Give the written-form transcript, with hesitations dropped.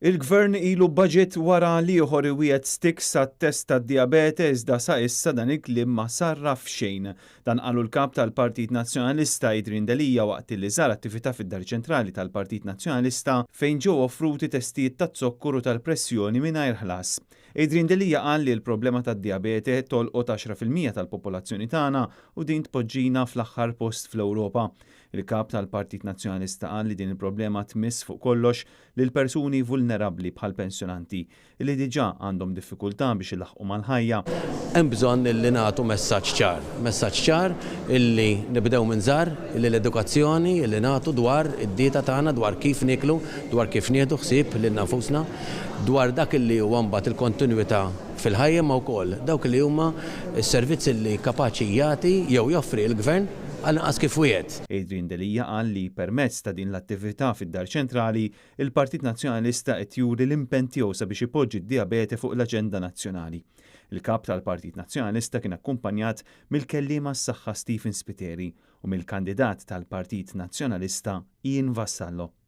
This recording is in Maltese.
Il-Gvern ilu budget wara li ieħor iwiegħed stiks għat-test tad-diabete iżda sa issa dan il-kliem ma sarraf xejn. Dan qalu l-kap tal-Partit Nazzjonalista Adrian Delija waqt li żar attività fid-Dar Ċentrali tal-Partit Nazzjonalista fejn ġew offruti testijiet tat-zokkuru tal-pressjoni mingħajr ħlas. Adrian Delija qal li l-problema tad-diabete tolqot 10% tal-popolazzjoni tagħna u din tpoġġina fl-aħħar post fl-Ewropa. Il-kap tal-Partit Nazzjonalista qal li din il-problema tmiss fuq kollox lil persuni vulnerabbli bħal pensjonanti li diġà għandhom diffikultà biex ilaħqu mal-ħajja. Hemm bżonn illi nagħtu messaġġ ċar illi nibdew minn żgħar, illi l-edukazzjoni illi nagħtu dwar id-dieta tagħna, dwar kif niklu, dwar kif nieħdu ħsieb lil nafusna, dwar dak illi huwa mbagħad il-kontinwità fil-ħajja ma wkoll dawk li huma s-servizzi li kapaċi jagħti jew joffri l-Gvern għal-naqas kif wiegħed. Adrian Delija qal li permezz ta' din l-attività fid-Dar Ċentrali, il-Partit Nazzjonalista qed juri l-impenn tiegħu sabiex ipoġġi d-diabete fuq l-aġenda nazzjonali. Il-kap tal-Partit Nazzjonalista kien akkumpanjat mill-kelliema s-saħħa Stephen Spiteri u mill-kandidat tal-Partit Nazzjonalista Ian Vassallo.